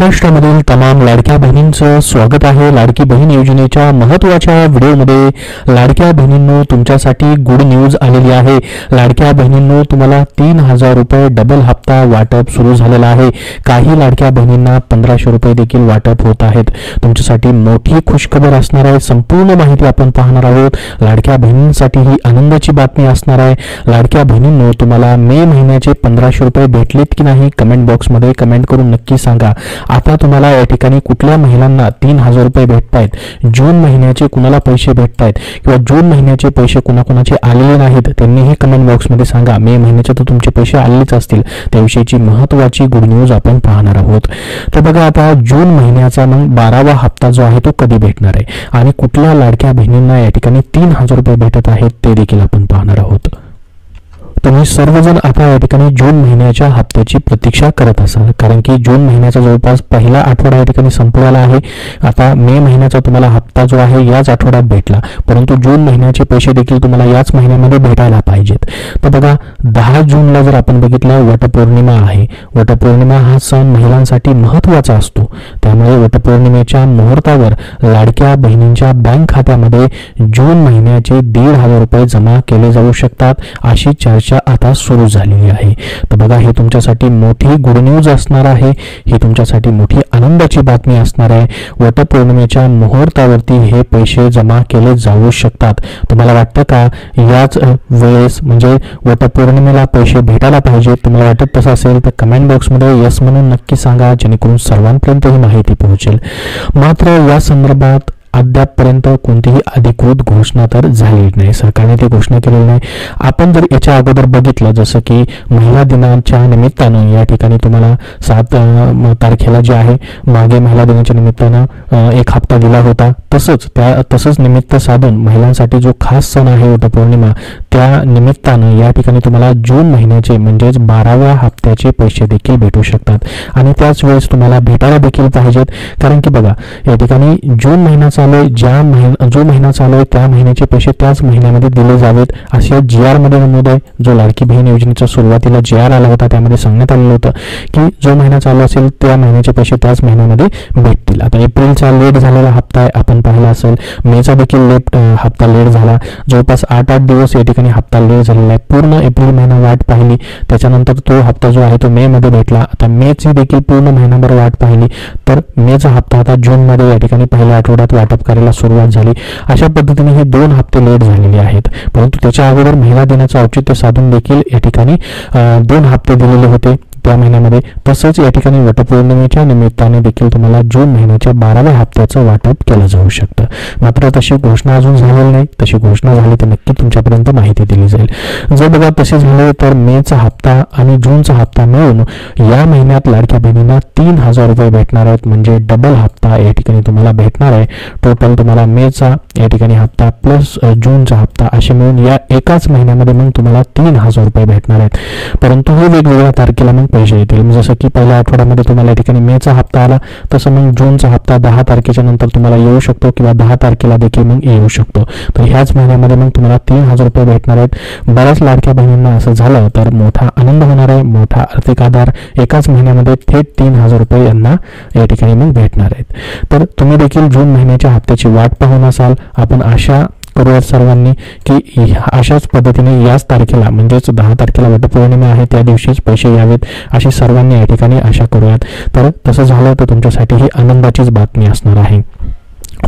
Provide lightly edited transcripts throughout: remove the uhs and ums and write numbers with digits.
महाराष्ट्रामधील तमाम लाडक्या बहिणींचं स्वागत आहे। लाडकी बहीण योजनेच्या महत्त्वाच्या व्हिडिओमध्ये लाडक्या बहिणींनो तुमच्यासाठी गुड न्यूज आलेली आहे। लाडक्या बहिणींनो तुम्हाला 3000 रुपये डबल हप्ता वाटप सुरू झालेला आहे। काही लाडक्या बहिणींना 1500 रुपये देखील वाटप होत आहेत। तुमच्यासाठी मोठी खुशखबर असणार आहे। संपूर्ण माहिती आपण पाहणार आहोत। लाडक्या बहिणींसाठी ही आनंदाची बातमी असणार आहे। लाडक्या बहिणींनो तुम्हाला मे महिन्याचे 1500 रुपये भेटलेत की नाही कमेंट बॉक्समध्ये कमेंट करून नक्की सांगा। आता तुम्हाला या ठिकाणी कुठल्या महिलांना 3000 रुपये भेटतायत, जून महिन्याचे कुणाला पैसे भेटतायत किंवा जून महिन्याचे पैसे कुणाकुणाचे आलेले नाहीत त्यांनीही कमेंट बॉक्समध्ये सांगा। मे महिन्याचे तर तुमचे पैसे आलेच असतील त्याविषयीची महत्त्वाची गुड न्यूज आपण पाहणार आहोत। तर बघा आता जून महिन्याचा मग 12वा हप्ता जो आहे तो कधी भेटणार आहे आणि कुठल्या लाडक्या बहिणींना या ठिकाणी 3000 रुपये भेटत आहेत ते देखील आपण पाहणार आहोत। तुम्ही सर्वजण आता या ठिकाणी जून महिन्याच्या हप्त्याची प्रतीक्षा करत असाल, कारण की जून महिन्याचा जवळपास पहिला आठवडा या ठिकाणी संपलेला आहे। आता मे महिन्याचा तुम्हाला हप्ता जो आहे याच आठवड्यात भेटला, परंतु जून महिन्याचे पैसे देखील तुम्हाला याच महिन्यामध्ये भेटायला पाहिजेत। तर बघा 10 जूनला जर आपण बघितलं वटपौर्णिमा आहे। वटपौर्णिमा हा सण महिलांसाठी महत्त्वाचा असतो, त्यामुळे वटपौर्णिमेच्या मुहूर्तावर लाडक्या बहिणींच्या बँक खात्यामध्ये जून महिन्याचे 1500 रुपये जमा केले जाऊ शकतात अशी चर्चा आता सुरू झालेली आहे। तर बघा हे तुमच्यासाठी मोठी गुड न्यूज असणार आहे, ही तुमच्यासाठी मोठी आनंदाची बातमी असणार आहे। वटपौर्णिमेच्या मुहूर्तावरती हे पैसे जमा केले जाऊ शकतात। तुम्हाला वाटतं का याच वेळेस म्हणजे वटपौर्णिमेला पैसे भेटायला पाहिजे? तुम्हाला वाटत तसं असेल तर कमेंट बॉक्समध्ये यस म्हणून नक्की सांगा, जेणेकरून सर्वांपर्यंत ही माहिती पोहोचेल। मात्र या संदर्भात अद्यापपर्यंत कोणतीही अधिकृत घोषणा तर झाली नाही, सरकारने ती घोषणा केलेली नाही। आपण जर याच्या अगोदर बघितलं जसं की महिला दिनाच्या निमित्तानं या ठिकाणी तुम्हाला 7 तारखेला जे आहे मागे महिला दिनाच्या निमित्तानं एक हप्ता दिला होता, तसंच निमित्त साधून महिलांसाठी जो खास सण आहे वटपौर्णिमा त्या निमित्तानं या ठिकाणी तुम्हाला जून महिन्याचे म्हणजेच 12व्या हप्त्याचे पैसे देखील भेटू शकतात आणि त्याच वेळेस तुम्हाला भेटायला देखील पाहिजेत। कारण की बघा या ठिकाणी जून महिना जो महिना चालू आहे त्या महिन्याचे पैसे त्याच महिन्यामध्ये दिले जावेत असे GR मध्ये नमूद आहे। जो लाडकी बहीण योजनेचा सुरुवातीला GR आला होता त्यामध्ये सांगण्यात आलेलं होतं की जो महिना चालू असेल त्या महिन्याचे पैसे त्याच महिन्यामध्ये भेटतील। आता एप्रिलचा लेट झालेला हप्ता आहे, आपण पाहिला असेल मेचा देखील हप्ता लेट झाला, जवळपास 8 दिवस या ठिकाणी हप्ता लेट झालेला आहे। पूर्ण एप्रिल महिना वाट पाहिली, त्याच्यानंतर तो हप्ता जो आहे तो मे मध्ये भेटला। आता मेची देखील पूर्ण महिनाभर वाट पाहिली तर मेचा हप्ता आता जून मध्ये या ठिकाणी पहिल्या आठवड्यात वाटप करायला सुरुवात झाली। अशा पद्धतीने हे 2 हप्ते लेट झालेले आहेत, परंतु त्याच्या अगोदर महिला दिनाचं औचित्य साधून देखील या ठिकाणी 2 हप्ते दिलेले होते त्या महिन्यामध्ये। तसंच या ठिकाणी वटपौर्णिमेच्या निमित्ताने देखील तुम्हाला जून महिन्याच्या 12व्या हप्त्याचं वाटप केलं जाऊ शकतं। मात्र तशी घोषणा अजून झालेली नाही, तशी घोषणा झाली तर नक्की तुमच्यापर्यंत माहिती दिली जाईल। जर बघा तसे झाले तर मेचा हप्ता आणि जूनचा हप्ता मिळून या महिन्यात लाडक्या बहिणींना 3000 रुपये भेटणार आहेत, म्हणजे डबल हप्ता या ठिकाणी तुम्हाला भेटणार आहे। टोटल तुम्हाला मेचा या ठिकाणी हप्ता प्लस जूनचा हप्ता असे मिळून या एकाच महिन्यामध्ये मग तुम्हाला 3000 रुपये भेटणार आहेत, परंतु हे वेगवेगळ्या तारखेला मग पैसे येतील। जसं की पहिल्या आठवड्यामध्ये तुम्हाला या ठिकाणी मेचा हप्ता आला तसं मग जूनचा हप्ता 10 तारखेच्या नंतर तुम्हाला येऊ शकतो किंवा 10 तारखेला देखील मग येऊ शकतो। तर ह्याच महिन्यामध्ये मग तुम्हाला 3000 रुपये भेटणार आहेत। बऱ्याच लाडक्या बहिणींना असं झालं तर मोठा आनंद होणार आहे, मोठा आर्थिक आधार एकाच महिन्यामध्ये थेट 3000 रुपये यांना या ठिकाणी मग भेटणार आहेत। तर तुम्ही देखील जून महिन्याच्या हप्त्याची वाट पाहून असाल। आपण आशा करूयात सर्वांनी की अशाच पद्धतीने याच तारखेला म्हणजेच 10 तारखेला वटपौर्णिमा आहे त्या दिवशीच पैसे यावेत अशी सर्वांनी या ठिकाणी आशा करूयात। तर तसं झालं तर तुमच्यासाठी ही आनंदाचीच बातमी असणार आहे।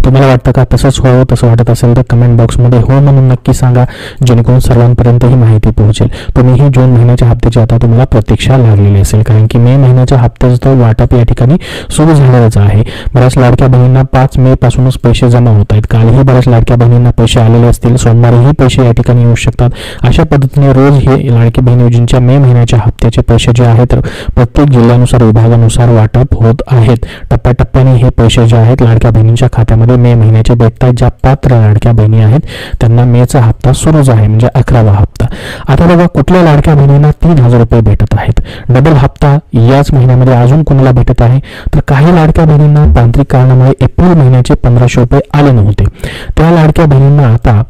तुम्हाला वाटतं का तसंच व्हावं? तसं वाटत असेल तर कमेंट बॉक्समध्ये हो म्हणून नक्की सांगा, जेणेकरून सर्वांपर्यंत ही माहिती पोहोचेल। तुम्हीही जून महिन्याच्या हप्त्याची आता तुम्हाला प्रतीक्षा लागलेली असेल, कारण की मे महिन्याच्या हप्त्याचं वाटप या ठिकाणी सुरू झालेलंच आहे। बऱ्याच लाडक्या बहिणींना 5 मे पासूनच पैसे जमा होत आहेत। कालही बऱ्याच लाडक्या बहिणींना पैसे आलेले असतील, सोमवारीही पैसे या ठिकाणी येऊ शकतात। अशा पद्धतीने रोज हे लाडकी बहीण योजनेच्या मे महिन्याच्या हप्त्याचे पैसे जे आहेत प्रत्येक जिल्ह्यानुसार विभागानुसार वाटप होत आहेत। टप्प्याटप्प्याने हे पैसे जे आहेत लाडक्या बहिणींच्या खात्यामध्ये मे महिन्याचे भेटतात। ज्या पात्र लाडक्या बहिणी आहेत त्यांना मेचा हप्ता सुरूच आहे, म्हणजे 11वा हप्ता। आता बघा कुठल्या लाडक्या बहिणींना 3000 रुपये भेटत आहेत डबल हप्ता याच महिन्यामध्ये अजून कोणाला भेटत आहे तर काही लाडक्या बहिणींना तांत्रिक कारणामुळे एप्रिल महिन्याचे 1500 रुपये आले नव्हते। त्या लाडक्या बहिणींना आता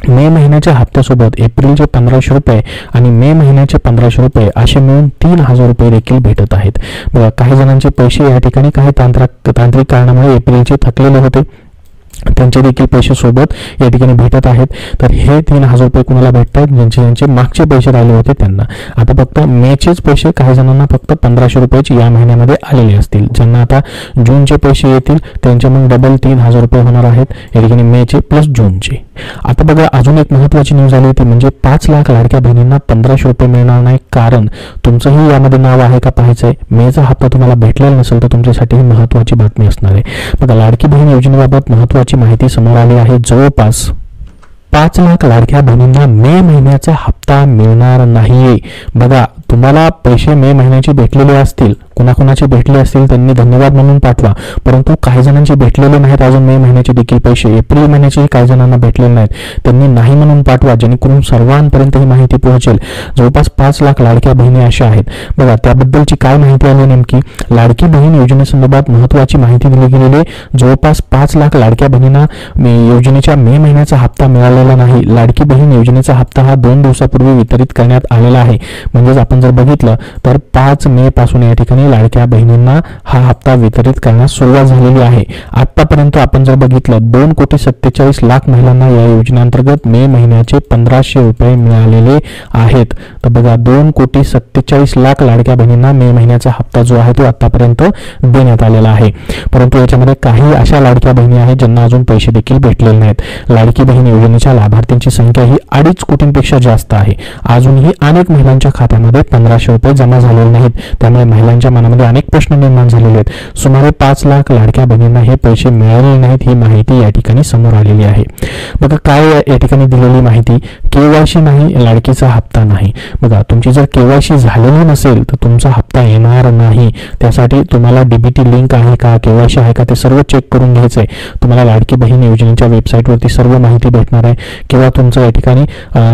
मे महिन्याच्या हप्त्यासोबत एप्रिलचे 1500 रुपये आणि मे महिन्याचे 1500 रुपये असे मिळून 3000 रुपये देखील भेटत आहेत. बघा, काही जणांचे पैसे या ठिकाणी काही तांत्रिक कारणामुळे एप्रिलचे थकलेले होते, त्यांचे देखील पैसे सोबत या ठिकाणी भेटत आहेत. तर हे 3000 रुपये कुणाला भेटतात, ज्यांचे मागचे पैसे राहिले होते त्यांना. आता फक्त मेचेच पैसे काही जणांना फक्त 1500 रुपयाचे या महिन्यामध्ये आलेले असतील. ज्यांना आता जूनचे पैसे येतील त्यांच्या मग डबल 3000 रुपये होणार आहेत या ठिकाणी, मेचे प्लस जूनचे. आता बघा, अजून एक महत्त्वाची न्यूज आली होती, म्हणजे 5 लाख लाडक्या बहिणींना 1500 रुपये मिळणार नाही. कारण तुमचंही यामध्ये नाव आहे का पाहायचं आहे. मेचा हप्ता तुम्हाला भेटलेला नसेल तर तुमच्यासाठी ही महत्त्वाची बातमी असणार आहे. बघा, लाडकी बहीण योजनेबाबत महत्त्वाची माहिती समोर आली आहे. जवळपास 5 लाख लाडक्या बहिणींना मे महिन्याचा हप्ता मिळणार नाहीये. बघा, तुम्हाला पैसे मे महिन्याचे भेटलेले असतील, कुणाकुणाचे भेटले असतील त्यांनी धन्यवाद म्हणून पाठवा. परंतु काही जणांचे भेटलेले नाहीत अजून मे महिन्याचे देखील पैसे, एप्रिल महिन्याचे काही जणांना भेटलेले नाहीत, त्यांनी नाही म्हणून पाठवा, जेणेकरून सर्वांपर्यंत ही माहिती पोहोचेल. जवळपास 5 लाख लाडक्या बहिणी अशा आहेत. बघा, त्याबद्दलची काय माहिती आली नेमकी, लाडकी बहीण योजनेसंदर्भात महत्त्वाची माहिती दिली गेलेली. जवळपास 5 लाख लाडक्या बहिणींना योजनेच्या मे महिन्याचा हप्ता मिळालेला नाही. लाडकी बहीण योजनेचा हप्ता हा 2 दिवसापूर्वी वितरित करण्यात आलेला आहे. म्हणजेच आपण जर बघितलं तर 5 मे पासून या ठिकाणी लाडक्या बहिणींना हा हप्ता वितरित करण्यास सुरुवात झालेली आहे. आतापर्यंत आपण जर बघितलं 2,47,00,000 महिलांना या योजनेअंतर्गत मे महिन्याचे 1500 रुपये मिळालेले आहेत. तर बघा, 2,47,00,000 लाडक्या बहिणींना मे महिन्याचा हप्ता जो आहे तो आतापर्यंत देण्यात आलेला आहे. परंतु याच्यामध्ये काही अशा लाडक्या बहिणी आहेत ज्यांना अजून पैसे देखील भेटलेले नाहीत. लाडकी बहीण योजनेच्या लाभार्थ्यांची संख्या ही 2.5 कोटींपेक्षा जास्त आहे. अजूनही अनेक महिलांच्या खात्यामध्ये 1500 रुपये जमा झालेले नाहीत. त्यामुळे महिलांच्या मनामध्ये अनेक प्रश्न निर्माण झालेले आहेत. सुमारे 5 लाख लाडक्या बहिणींना हे पैसे मिळालेले नाहीत, ही माहिती या ठिकाणी समोर आलेली आहे. बघा, काय या ठिकाणी दिलेली माहिती, केवायसी नाही, लाडकीचा हप्ता नाही. बघा, तुमची जर केवायसी झालेली नसेल तर तुमचा हप्ता येणार नाही. त्यासाठी तुम्हाला डीबीटी लिंक आहे का, केवायसी आहे का, ते सर्व चेक करून घ्यायचंय. तुम्हाला लाडकी बहीण योजनेच्या वेबसाईटवरती सर्व माहिती भेटणार आहे. किंवा तुमचं या ठिकाणी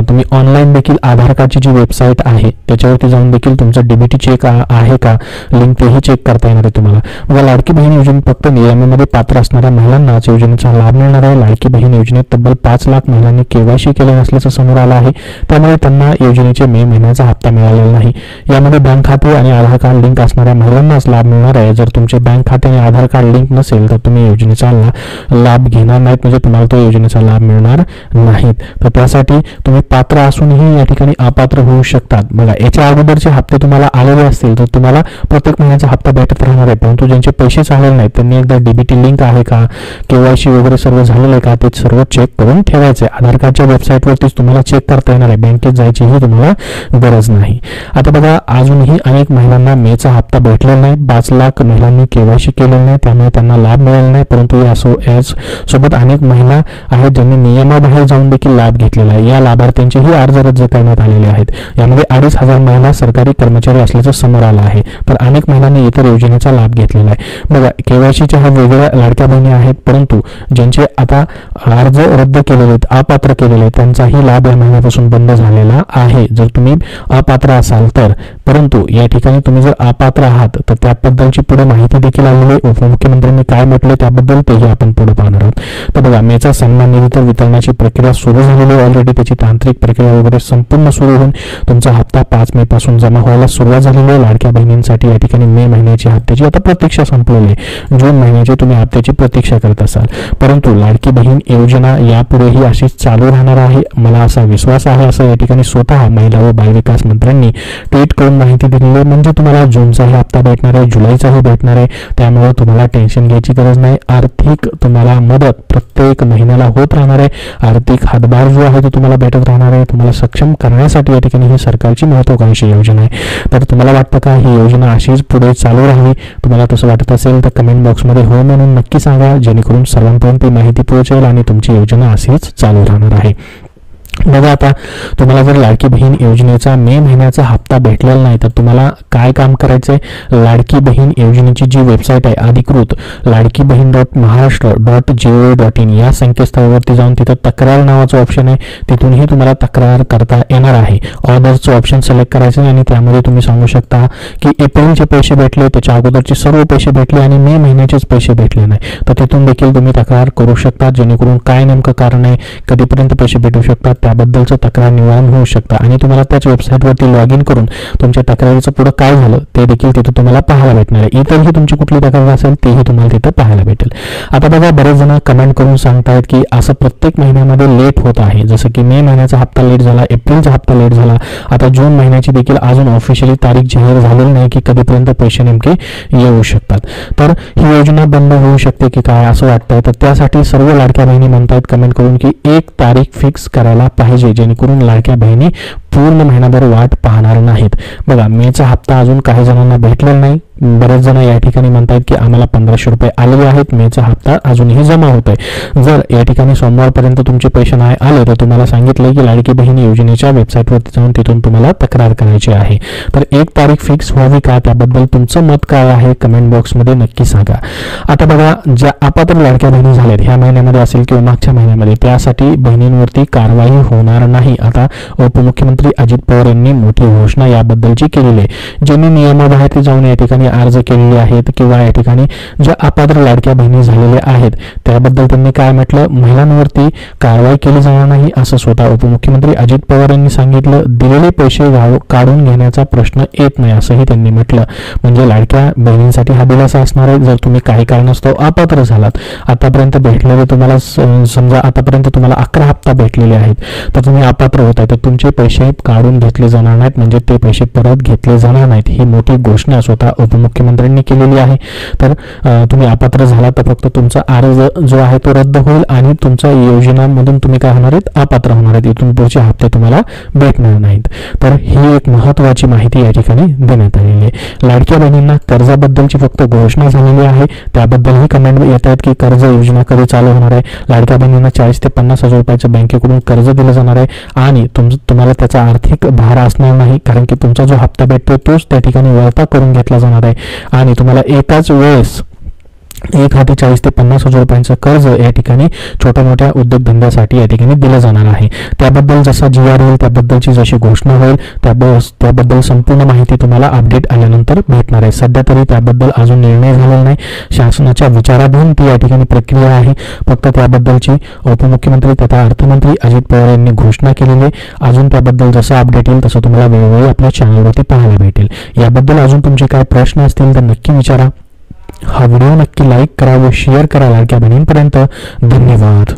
तुम्ही ऑनलाईन देखील आधार कार्डची जी वेबसाईट आहे त्याच्यावरती जाऊन देखील तुमचं डीबीटी चेक आहे का लिंक तेही चेक करता येणार आहे तुम्हाला. बघा, लाडकी बहीण योजनेत फक्त नियमामध्ये पात्र असणाऱ्या महिलांनाच योजनेचा लाभ मिळणार आहे. लाडकी बहीण योजनेत तब्बल 5 लाख महिलांनी केवायसी केले नसल्याचं समोर आलं आहे. त्यामुळे त्यांना योजनेचे मे महिन्याचा हप्ता मिळालेला नाही. यामध्ये बँक खाते आणि आधार कार्ड लिंक असणाऱ्या महिलांनाच लाभ मिळणार आहे. जर तुमचे बँक खाते आणि आधार कार्ड लिंक नसेल तर तुम्ही योजनेचा लाभ घेणार नाहीत, म्हणजे तुम्हाला तो योजनेचा लाभ मिळणार नाहीत. तर त्यासाठी तुम्ही पात्र असूनही या ठिकाणी अपात्र होऊ शकतात. बघा, याच्या अगोदरचे हप्ते तुम्हाला आलेले असतील तर तुम्हाला प्रत्येक महिन्याचा हप्ता भेटत राहणार आहे. परंतु ज्यांचे पैसेच आलेले नाहीत त्यांनी एकदा डीबीटी लिंक आहे का, केवायसी वगैरे सर्व झालेलं आहे का ते सर्व चेक करून ठेवायचे. आधार कार्डच्या वेबसाईटवरतीच तुम्हाला चेक करता येणार आहे, बँकेत जायचीही तुम्हाला गरज नाही. आता बघा, अजूनही अनेक महिलांना मेचा हप्ता भेटलेला नाही. 5 लाख महिलांनी केवायसी केलेलं नाही, त्यामुळे त्यांना लाभ मिळाला नाही. परंतु सोबत अनेक महिला आहेत ज्यांनी नियमाबाहेर जाऊन देखील लाभ घेतलेला आहे. या लाभार्थ्यांचेही अर्ज रद्द करण्यात आलेले आहेत. यामध्ये 2,500 महिला सरकारी कर्मचारी असल्याचं समोर आलं आहे. तर अनेक महिलांनी इतर योजनेचा लाभ घेतलेला आहे. बघा, केवायसीच्या ह्या वेगळ्या लाडक्या बहिणी आहेत, परंतु ज्यांचे आता अर्ज रद्द केलेले आहेत, अपात्र केलेले आहेत, त्यांचाही लाभ या महिन्यापासून बंद झालेला आहे. जर तुम्ही अपात्र असाल तर. परंतु या ठिकाणी तुम्ही जर अपात्र आहात तर त्याबद्दलची पुढे माहिती देखील आलेली आहे. उपमुख्यमंत्र्यांनी काय म्हटले त्याबद्दल तेही आपण पुढे पाहणार आहोत. तर बघा, मेचा सन्मान निधी तर वितरणाची प्रक्रिया सुरू झालेली आहे ऑलरेडी. त्याची तांत्रिक प्रक्रिया वगैरे संपूर्ण सुरू होऊन तुमचा हप्ता 5 मे पासून जमा व्हायला सुरुवात झालेली आहे. लाडक्या बहिणींसाठी या ठिकाणी मे महिन्याची हप्त्याची आता प्रतीक्षा संपलेली आहे. जून महिन्याची तुम्ही हप्त्याची प्रतीक्षा करत असाल. परंतु लाडकी बहीण योजना यापुढेही अशीच चालू राहणार आहे, मला असा विश्वास आहे, असं या ठिकाणी स्वतः महिला व बालविकास मंत्र्यांनी ट्विट करून माहिती दिलेली आहे. म्हणजे तुम्हाला जूनचाही हप्ता भेटणार आहे, जुलैचाही भेटणार आहे. त्यामुळे तुम्हाला टेन्शन घ्यायची गरज नाही. आर्थिक तुम्हाला मदत प्रत्येक महिन्याला होत राहणार आहे. आर्थिक हातभार जो आहे तो तुम्हाला भेटत राहणार आहे. तुम्हाला सक्षम करण्यासाठी या ठिकाणी ही सरकारची महत्त्वाकांक्षी योजना आहे. तर तुम्हाला वाटतं का ही योजना अशीच पुढे चालू राहावी? तुम्हाला तसं वाटत असेल तर कमेंट बॉक्समध्ये हो म्हणून नक्की सांगा, जेणेकरून सर्वांपर्यंत ही माहिती पोहोचेल आणि तुमची योजना अशीच चालू राहणार आहे. बघा, आता तुम्हाला जर लाडकी बहीण योजनेचा मे महिन्याचा हप्ता भेटलेला नाही तर तुम्हाला काय काम करायचंय, लाडकी बहीण योजनेची जी वेबसाईट आहे अधिकृत ladkibahin.maharashtra.gov.in या संकेतस्थळावरती जाऊन तिथं तक्रार नावाचं ऑप्शन आहे, तिथूनही तुम्हाला तक्रार करता येणार आहे. ऑर्डरचं ऑप्शन सिलेक्ट करायचं आणि त्यामध्ये तुम्ही सांगू शकता की एप्रिलचे पैसे भेटले, त्याच्या अगोदरचे सर्व पैसे भेटले आणि मे महिन्याचेच पैसे भेटले नाही, तर तिथून देखील तुम्ही तक्रार करू शकता, जेणेकरून काय नेमकं कारण आहे, कधीपर्यंत पैसे भेटू शकतात त्याबद्दलचं तक्रार निवारण होऊ शकतं आणि तुम्हाला त्याच वेबसाईटवरती लॉग इन करून तुमच्या तक्रारीचं पुढे काय झालं ते देखील तिथं तुम्हाला पाहायला भेटणार आहे. इतरही तुमची कुठली तक्रार असेल तेही तुम्हाला तिथं पाहायला भेटेल. आता बघा, बरेच जण कमेंट करून सांगतायत की असं प्रत्येक महिन्यामध्ये लेट होत आहे, जसं की मे महिन्याचा हप्ता लेट झाला, एप्रिलचा हप्ता लेट झाला, आता जून महिन्याची देखील अजून ऑफिशियली तारीख जाहीर झालेली नाही की कधीपर्यंत पैसे नेमके येऊ शकतात. तर ही योजना बंद होऊ शकते की काय असं वाटतंय, तर त्यासाठी सर्व लाडक्या बहिणी म्हणतायत कमेंट करून की एक तारीख फिक्स करायला पाहिजे, जेणेकरून लाडक्या बहिणी पूर्ण महिनाभर वाट पाहणार नाहीत. बघा, मेचा हप्ता अजून काही जणांना भेटलेला नाही. बरेच जण या ठिकाणी म्हणतात की आम्हाला 1500 रुपये आलेले आहेत, मेचा हप्ता अजूनही जमा होत आहे. जर या ठिकाणी सोमवारपर्यंत तुमचे पैसे नाही आले तर तुम्हाला सांगितलंय की लाडकी बहीण योजनेच्या वेबसाईटवरती जाऊन तिथून तुम्हाला तक्रार करायची आहे. तर एक तारीख फिक्स व्हावी का, त्याबद्दल तुमचं मत काय आहे कमेंट बॉक्समध्ये नक्की सांगा. आता बघा, ज्या अपात्र लाडक्या बहिणी झाल्यात ह्या महिन्यामध्ये असेल किंवा मागच्या महिन्यामध्ये, त्यासाठी बहिणींवरती कारवाई होणार नाही. आता उपमुख्यमंत्री अजित पवार यांनी मोठी घोषणा याबद्दलची केलेली आहे. ज्यांनी नियमाबाहेर जाऊन या ठिकाणी अर्ज केलेले आहेत किंवा या ठिकाणी ज्या अपात्र लाडक्या बहिणी झालेल्या आहेत त्याबद्दल त्यांनी काय म्हटलं, महिलांवरती कारवाई केली जाणार नाही असं स्वतः उपमुख्यमंत्री अजित पवार यांनी सांगितलं. दिलेले पैसे काढून घेण्याचा प्रश्न येत नाही असंही त्यांनी म्हटलं. म्हणजे लाडक्या बहिणींसाठी हा दिलासा असणार आहे. जर तुम्ही काही कारणास्तव अपात्र झालात, आतापर्यंत भेटलेले तुम्हाला समजा आतापर्यंत तुम्हाला 11 हप्ता भेटलेले आहेत, तर तुम्ही अपात्र होत आहे तर तुमचे पैसे काढून घेतले जाणार नाहीत, म्हणजे ते पैसे परत घेतले जाणार नाहीत. ही मोठी घोषणा स्वतः उपमुख्यमंत्र्यांनी केलेली आहे. तर तुम्ही अपात्र झाला तर फक्त तुमचा अर्ज जो आहे तो रद्द होईल आणि तुमच्या योजनांमधून तुम्ही काय होणार आहेत, अपात्र होणार आहेत. इथून पुढचे हप्ते तुम्हाला भेटणार नाहीत. तर ही एक महत्त्वाची माहिती या ठिकाणी देण्यात आलेली आहे. लाडक्या बहिणींना कर्जाबद्दलची फक्त घोषणा झालेली आहे, त्याबद्दलही कमेंट येत आहेत की कर्ज योजना कधी चालू होणार आहे. लाडक्या बहिणींना 40 ते 50 हजार रुपयाचं बँकेकडून कर्ज दिलं जाणार आहे आणि तुम्हाला त्याचा आर्थिक भार असणार नाही, कारण की तुमचा जो हप्ता भेटतो तोच त्या ठिकाणी वळता करून घेतला जाणार आहे आणि तुम्हाला एकाच वेळेस एक हाती 40 ते 50 हजार रुपयांचं कर्ज या ठिकाणी छोट्या मोठ्या उद्योगधंद्यासाठी या ठिकाणी दिलं जाणार आहे. त्याबद्दल जसा GR होईल, त्याबद्दलची जशी घोषणा होईल त्याबद्दल संपूर्ण माहिती तुम्हाला अपडेट आल्यानंतर भेटणार आहे. सध्या तरी त्याबद्दल अजून निर्णय झालेला नाही, शासनाच्या विचाराधीन ती या ठिकाणी प्रक्रिया आहे. फक्त त्याबद्दलची उपमुख्यमंत्री तथा अर्थमंत्री अजित पवार यांनी घोषणा केलेली आहे. अजून त्याबद्दल जसं अपडेट येईल तसं तुम्हाला वेळोवेळी आपल्या चॅनलवरती पाहायला भेटेल. याबद्दल अजून तुमचे काय प्रश्न असतील तर नक्की विचारा. हा व्हिडिओ नक्की लाईक करा व शेअर करा लाडक्या बहिणींपर्यंत. धन्यवाद.